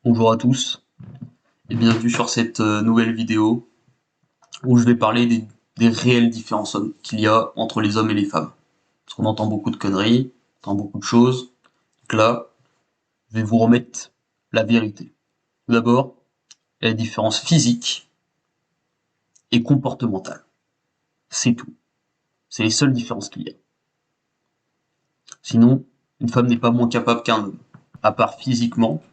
Bonjour à tous et bienvenue sur cette nouvelle vidéo où je vais parler des réelles différences qu'il y a entre les hommes et les femmes. Parce qu'on entend beaucoup de conneries, on entend beaucoup de choses. Donc là, je vais vous remettre la vérité. Tout d'abord, il y a la différence physique et comportementale. C'est tout. C'est les seules différences qu'il y a. Sinon, une femme n'est pas moins capable qu'un homme. À part physiquement,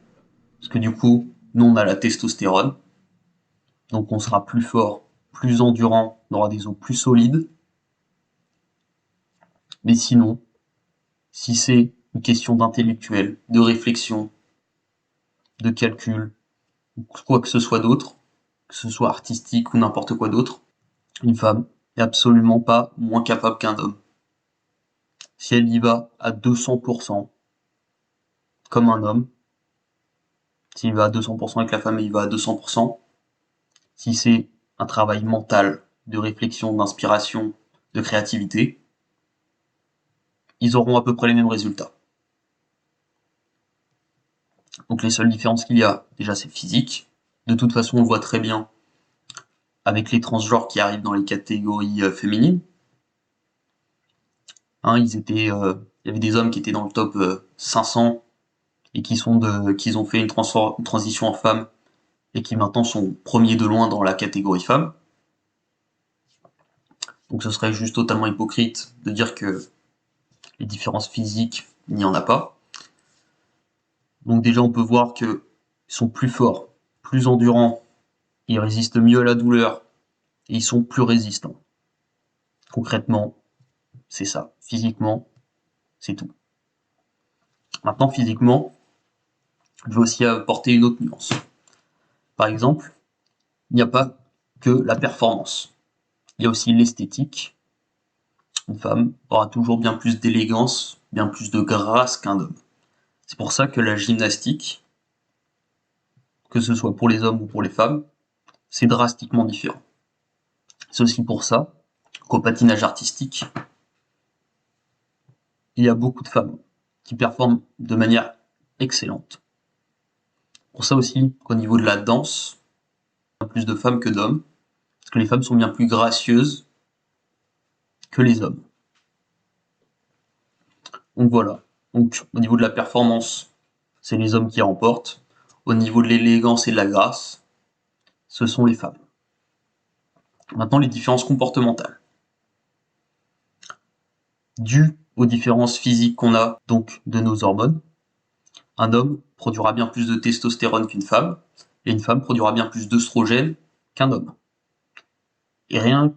parce que du coup, nous on a la testostérone, donc on sera plus fort, plus endurant, on aura des os plus solides. Mais sinon, si c'est une question d'intellectuel, de réflexion, de calcul, ou quoi que ce soit d'autre, que ce soit artistique ou n'importe quoi d'autre, une femme n'est absolument pas moins capable qu'un homme. Si elle y va à 200%, comme un homme, s'il va à 200% avec la femme, il va à 200%. Si c'est un travail mental, de réflexion, d'inspiration, de créativité, ils auront à peu près les mêmes résultats. Donc les seules différences qu'il y a, déjà c'est physique. De toute façon, on le voit très bien avec les transgenres qui arrivent dans les catégories féminines. Hein, il y avait des hommes qui étaient dans le top 500 et qui ont fait une transition en femme et qui maintenant sont premiers de loin dans la catégorie femme. Donc ce serait juste totalement hypocrite de dire que les différences physiques, il n'y en a pas. Donc déjà on peut voir qu'ils sont plus forts, plus endurants, ils résistent mieux à la douleur et ils sont plus résistants. Concrètement, c'est ça. Physiquement, c'est tout. Maintenant, physiquement, je vais aussi apporter une autre nuance. Par exemple, il n'y a pas que la performance. Il y a aussi l'esthétique. Une femme aura toujours bien plus d'élégance, bien plus de grâce qu'un homme. C'est pour ça que la gymnastique, que ce soit pour les hommes ou pour les femmes, c'est drastiquement différent. C'est aussi pour ça qu'au patinage artistique, il y a beaucoup de femmes qui performent de manière excellente. Pour ça aussi qu'au niveau de la danse, il y a plus de femmes que d'hommes, parce que les femmes sont bien plus gracieuses que les hommes. Donc voilà. Donc au niveau de la performance, c'est les hommes qui remportent. Au niveau de l'élégance et de la grâce, ce sont les femmes. Maintenant, les différences comportementales. Dues aux différences physiques qu'on a, donc de nos hormones, un homme produira bien plus de testostérone qu'une femme, et une femme produira bien plus d'œstrogène qu'un homme. Et rien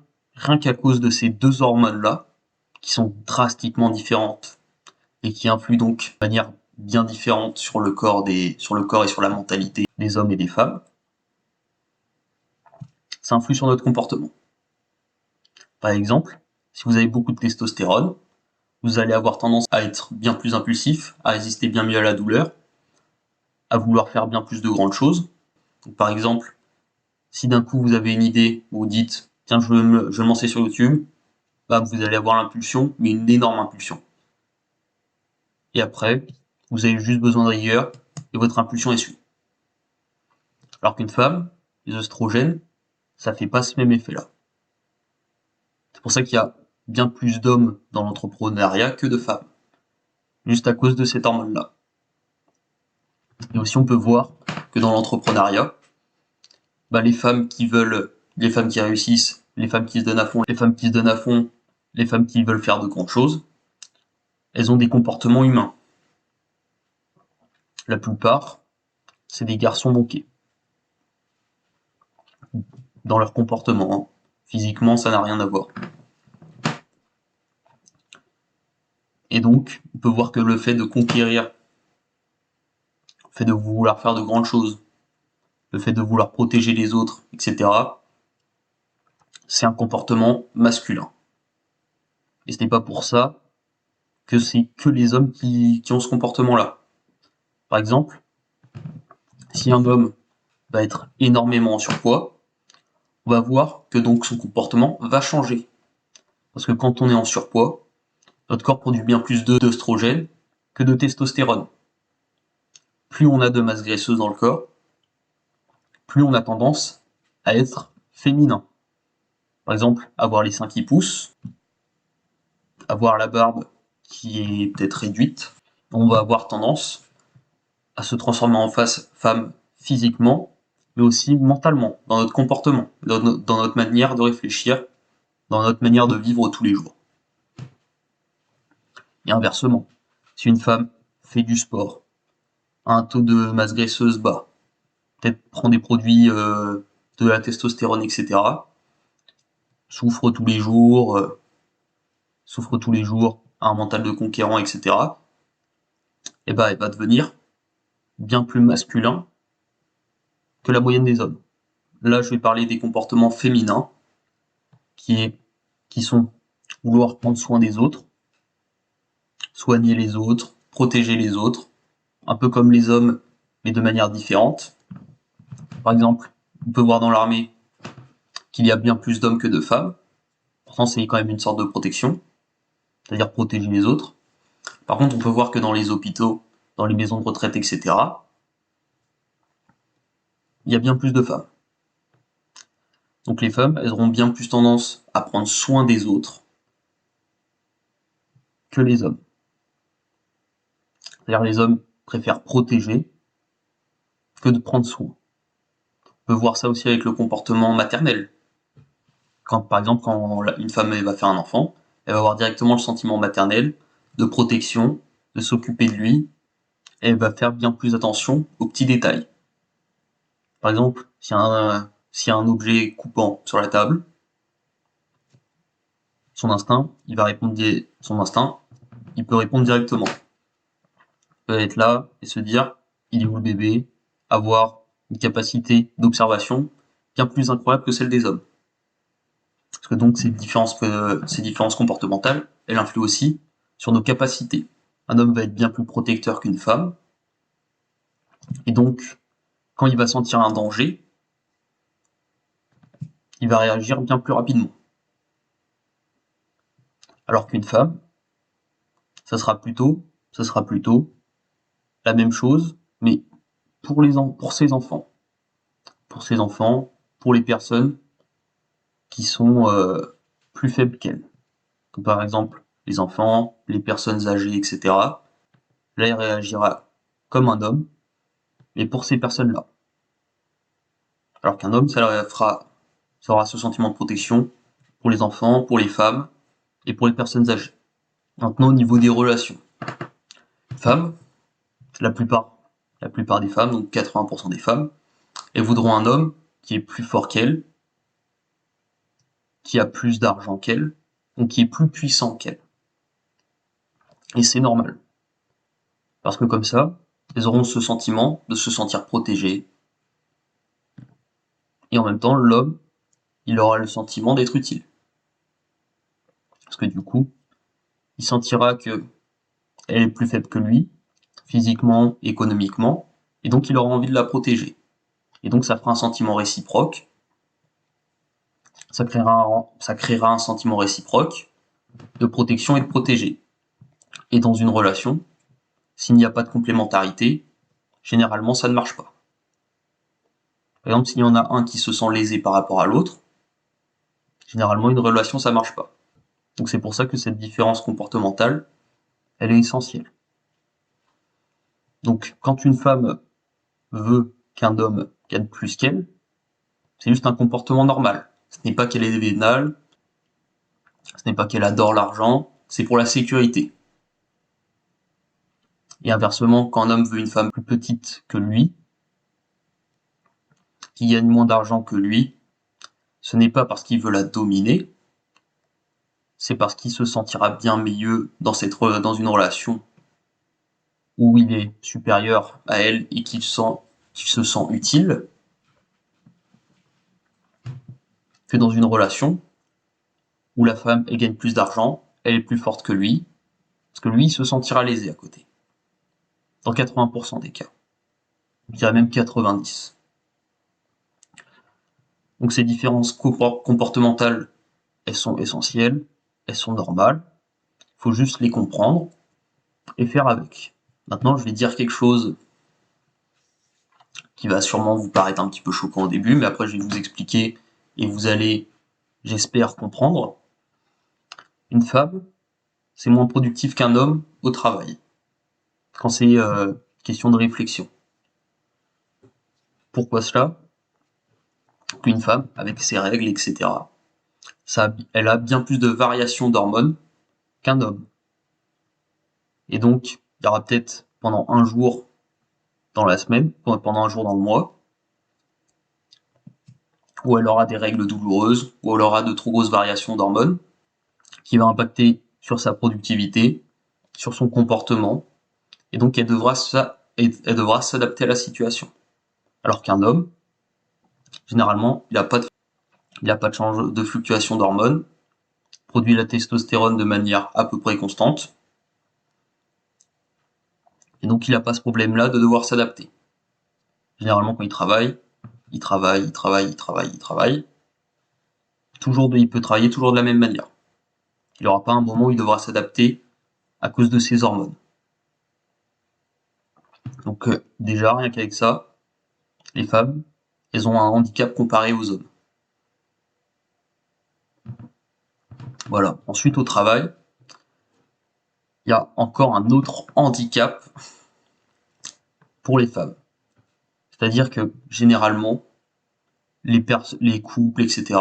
qu'à cause de ces deux hormones-là, qui sont drastiquement différentes, et qui influent donc de manière bien différente sur le corps et sur la mentalité des hommes et des femmes, ça influe sur notre comportement. Par exemple, si vous avez beaucoup de testostérone, vous allez avoir tendance à être bien plus impulsif, à résister bien mieux à la douleur, à vouloir faire bien plus de grandes choses. Donc, par exemple, si d'un coup vous avez une idée, vous dites tiens je veux me lancer sur YouTube, bah, vous allez avoir l'impulsion, mais une énorme impulsion. Et après, vous avez juste besoin de rigueur et votre impulsion est suivie. Alors qu'une femme, les oestrogènes, ça fait pas ce même effet-là. C'est pour ça qu'il y a bien plus d'hommes dans l'entrepreneuriat que de femmes, juste à cause de cette hormone-là. Et aussi on peut voir que dans l'entrepreneuriat, bah, les femmes qui réussissent, les femmes qui se donnent à fond, les femmes qui veulent faire de grandes choses, elles ont des comportements humains. La plupart, c'est des garçons manqués. Dans leur comportement, hein. Physiquement, ça n'a rien à voir. Et donc, on peut voir que le fait de conquérir, le fait de vouloir faire de grandes choses, le fait de vouloir protéger les autres, etc., c'est un comportement masculin. Et ce n'est pas pour ça que c'est que les hommes qui ont ce comportement-là. Par exemple, si un homme va être énormément en surpoids, on va voir que donc son comportement va changer. Parce que quand on est en surpoids, notre corps produit bien plus d'œstrogène que de testostérone. plus on a de masse graisseuse dans le corps, plus on a tendance à être féminin. Par exemple, avoir les seins qui poussent, avoir la barbe qui est peut-être réduite, on va avoir tendance à se transformer en femme physiquement, mais aussi mentalement, dans notre comportement, dans notre manière de réfléchir, dans notre manière de vivre tous les jours. Et inversement, si une femme fait du sport, a un taux de masse graisseuse bas, peut-être prend des produits de la testostérone, etc., souffre tous les jours, a un mental de conquérant, etc., et ben elle va devenir bien plus masculin que la moyenne des hommes. Là, je vais parler des comportements féminins, qui sont vouloir prendre soin des autres, soigner les autres, protéger les autres, un peu comme les hommes, mais de manière différente. Par exemple, on peut voir dans l'armée qu'il y a bien plus d'hommes que de femmes. Pourtant, c'est quand même une sorte de protection, c'est-à-dire protéger les autres. Par contre, on peut voir que dans les hôpitaux, dans les maisons de retraite, etc., il y a bien plus de femmes. Donc les femmes, elles auront bien plus tendance à prendre soin des autres que les hommes. C'est-à-dire les hommes préfèrent protéger que de prendre soin. On peut voir ça aussi avec le comportement maternel. Par exemple, quand une femme va faire un enfant, elle va avoir directement le sentiment maternel, de protection, de s'occuper de lui, et elle va faire bien plus attention aux petits détails. Par exemple, s'il y a un objet coupant sur la table, son instinct, il peut répondre directement. Il peut être là et se dire, il est où le bébé, avoir une capacité d'observation bien plus incroyable que celle des hommes. Parce que donc ces différences comportementales, elles influent aussi sur nos capacités. Un homme va être bien plus protecteur qu'une femme, et donc quand il va sentir un danger, il va réagir bien plus rapidement. Alors qu'une femme, ça sera plutôt la même chose, mais pour ses enfants. Pour ses enfants, pour les personnes qui sont plus faibles qu'elle. Comme par exemple les enfants, les personnes âgées, etc. Là, il réagira comme un homme, mais pour ces personnes-là. Alors qu'un homme, ça aura ce sentiment de protection pour les enfants, pour les femmes et pour les personnes âgées. Maintenant, au niveau des relations. Femmes, la plupart des femmes, donc 80% des femmes, elles voudront un homme qui est plus fort qu'elles, qui a plus d'argent qu'elles, donc qui est plus puissant qu'elles. Et c'est normal. Parce que comme ça, elles auront ce sentiment de se sentir protégées. Et en même temps, l'homme, il aura le sentiment d'être utile. Parce que du coup, il sentira que elle est plus faible que lui, physiquement, économiquement, et donc il aura envie de la protéger. Et donc ça fera un sentiment réciproque, ça créera un sentiment réciproque de protection et de protéger. Et dans une relation, s'il n'y a pas de complémentarité, généralement ça ne marche pas. Par exemple, s'il y en a un qui se sent lésé par rapport à l'autre, généralement une relation ça marche pas. Donc c'est pour ça que cette différence comportementale, elle est essentielle. Donc quand une femme veut qu'un homme gagne plus qu'elle, c'est juste un comportement normal. Ce n'est pas qu'elle est vénale, ce n'est pas qu'elle adore l'argent, c'est pour la sécurité. Et inversement, quand un homme veut une femme plus petite que lui, qui gagne moins d'argent que lui, ce n'est pas parce qu'il veut la dominer, c'est parce qu'il se sentira bien mieux dans une relation où il est supérieur à elle et qu'il se sent utile, que dans une relation où la femme elle gagne plus d'argent, elle est plus forte que lui, parce que lui il se sentira lésé à côté. Dans 80% des cas. Je dirais même 90. Donc ces différences comportementales, elles sont essentielles, elles sont normales, il faut juste les comprendre et faire avec. Maintenant, je vais dire quelque chose qui va sûrement vous paraître un petit peu choquant au début, mais après je vais vous expliquer et vous allez, j'espère, comprendre. Une femme, c'est moins productif qu'un homme au travail, quand c'est question de réflexion. Pourquoi cela? Qu'une femme, avec ses règles, etc., elle a bien plus de variations d'hormones qu'un homme. Et donc, il y aura peut-être pendant un jour dans la semaine, pendant un jour dans le mois, où elle aura des règles douloureuses, où elle aura de trop grosses variations d'hormones, qui va impacter sur sa productivité, sur son comportement, et donc elle devra s'adapter à la situation. Alors qu'un homme, généralement, il n'a pas de change de fluctuation d'hormones, produit la testostérone de manière à peu près constante, et donc il n'a pas ce problème-là de devoir s'adapter. Généralement, quand il travaille, il peut travailler toujours de la même manière. Il n'y aura pas un moment où il devra s'adapter à cause de ses hormones. Donc déjà, rien qu'avec ça, les femmes, elles ont un handicap comparé aux hommes. Voilà. Ensuite, au travail, il y a encore un autre handicap pour les femmes. C'est-à-dire que généralement, les couples, etc.,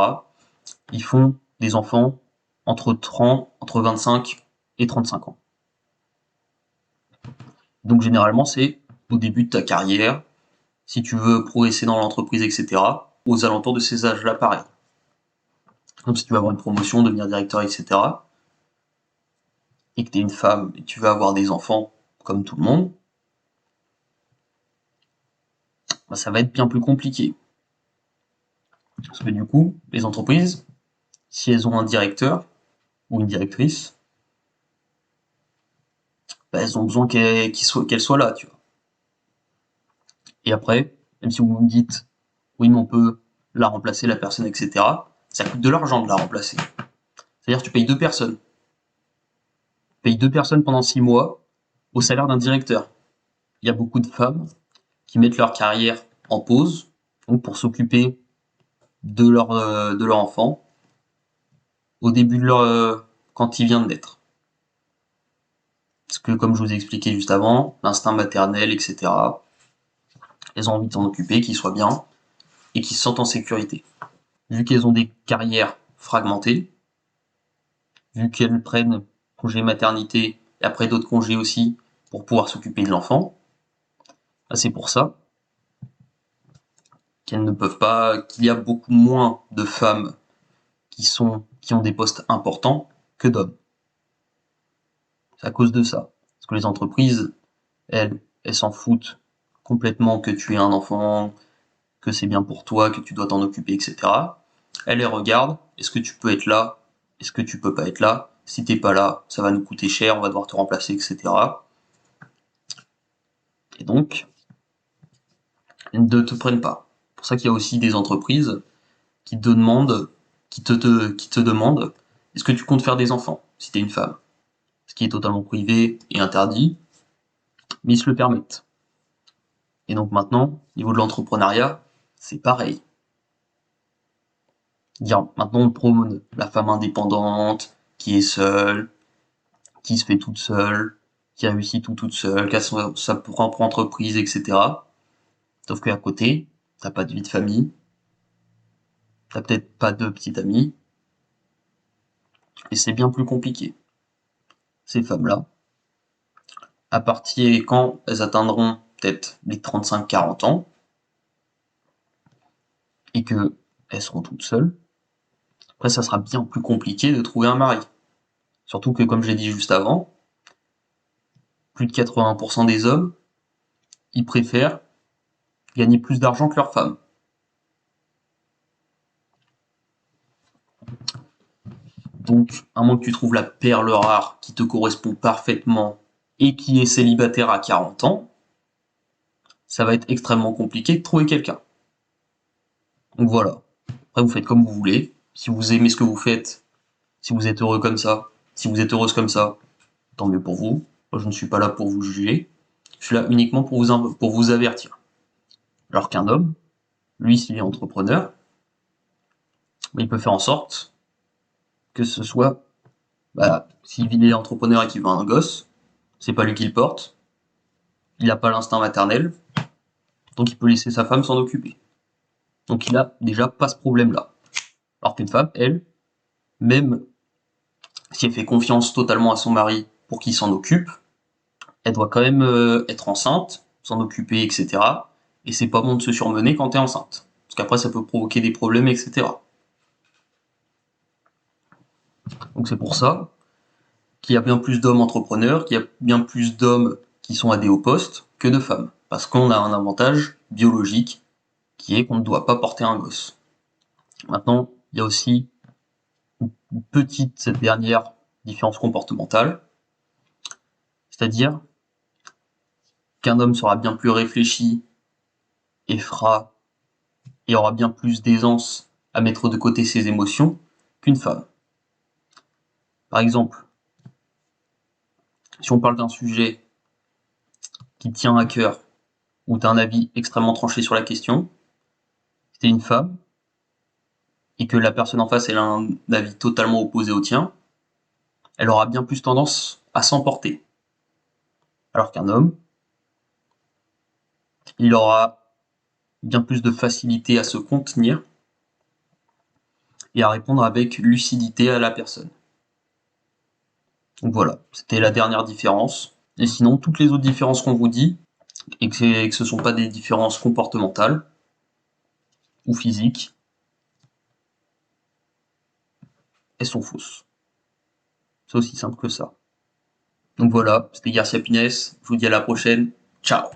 ils font des enfants entre 25 et 35 ans. Donc généralement, c'est au début de ta carrière, si tu veux progresser dans l'entreprise, etc., aux alentours de ces âges-là, pareil. Donc si tu veux avoir une promotion, devenir directeur, etc., et que tu es une femme et tu veux avoir des enfants comme tout le monde, bah, ça va être bien plus compliqué. Parce que du coup, les entreprises, si elles ont un directeur ou une directrice, bah, elles ont besoin qu'elle soit là, tu vois. Et après, même si vous me dites, oui, mais on peut la remplacer, la personne, etc., ça coûte de l'argent de la remplacer. C'est-à-dire que tu payes deux personnes. Tu payes deux personnes pendant 6 mois au salaire d'un directeur. Il y a beaucoup de femmes qui mettent leur carrière en pause, donc pour s'occuper de leur enfant au début de quand il vient de naître. Parce que, comme je vous ai expliqué juste avant, l'instinct maternel, etc., elles ont envie de s'en occuper, qu'ils soient bien, et qu'ils se sentent en sécurité. Vu qu'elles ont des carrières fragmentées, vu qu'elles prennent congé maternité et après d'autres congés aussi pour pouvoir s'occuper de l'enfant, bah c'est pour ça qu'elles ne peuvent pas, qu'il y a beaucoup moins de femmes qui ont des postes importants que d'hommes. C'est à cause de ça. Parce que les entreprises, elles s'en foutent complètement que tu aies un enfant, que c'est bien pour toi, que tu dois t'en occuper, etc. Elles les regardent, est-ce que tu peux être là, est-ce que tu peux pas être là, si t'es pas là, ça va nous coûter cher, on va devoir te remplacer, etc. Et donc, elles ne te prennent pas. C'est pour ça qu'il y a aussi des entreprises qui te demandent, qui te demandent, est-ce que tu comptes faire des enfants, si t'es une femme? Ce qui est totalement privé et interdit, mais ils se le permettent. Et donc maintenant, au niveau de l'entrepreneuriat, c'est pareil. Maintenant on prône la femme indépendante, qui est seule, qui se fait toute seule, qui réussit tout toute seule, qui a sa propre entreprise, etc. Sauf qu'à côté, t'as pas de vie de famille, t'as peut-être pas de petite amie, et c'est bien plus compliqué. Ces femmes-là, à partir quand elles atteindront peut-être les 35-40 ans, et que elles seront toutes seules, après ça sera bien plus compliqué de trouver un mari. Surtout que, comme j'ai dit juste avant, plus de 80% des hommes, ils préfèrent gagner plus d'argent que leurs femmes. Donc, à moins que tu trouves la perle rare qui te correspond parfaitement et qui est célibataire à 40 ans, ça va être extrêmement compliqué de trouver quelqu'un. Donc voilà. Après, vous faites comme vous voulez. Si vous aimez ce que vous faites, si vous êtes heureux comme ça, si vous êtes heureuse comme ça, tant mieux pour vous. Moi, je ne suis pas là pour vous juger. Je suis là uniquement pour vous avertir. Alors qu'un homme, lui, s'il est entrepreneur, il peut faire en sorte que ce soit, s'il est entrepreneur et qu'il veut un gosse, c'est pas lui qui le porte, il n'a pas l'instinct maternel, donc il peut laisser sa femme s'en occuper. Donc il a déjà pas ce problème-là. Alors qu'une femme, elle, même si elle fait confiance totalement à son mari pour qu'il s'en occupe, elle doit quand même être enceinte, s'en occuper, etc. Et c'est pas bon de se surmener quand t'es enceinte. Parce qu'après ça peut provoquer des problèmes, etc. Donc c'est pour ça qu'il y a bien plus d'hommes entrepreneurs, qu'il y a bien plus d'hommes qui sont à des hauts postes que de femmes. Parce qu'on a un avantage biologique qui est qu'on ne doit pas porter un gosse. Maintenant, il y a aussi une petite, cette dernière différence comportementale, c'est-à-dire qu'un homme sera bien plus réfléchi et aura bien plus d'aisance à mettre de côté ses émotions qu'une femme. Par exemple, si on parle d'un sujet qui tient à cœur ou d'un avis extrêmement tranché sur la question, si t'es une femme et que la personne en face elle a un avis totalement opposé au tien, elle aura bien plus tendance à s'emporter. Alors qu'un homme, il aura bien plus de facilité à se contenir et à répondre avec lucidité à la personne. Donc voilà, c'était la dernière différence. Et sinon, toutes les autres différences qu'on vous dit, et que ce ne sont pas des différences comportementales ou physiques, elles sont fausses. C'est aussi simple que ça. Donc voilà, c'était Garcia Pines, je vous dis à la prochaine, ciao.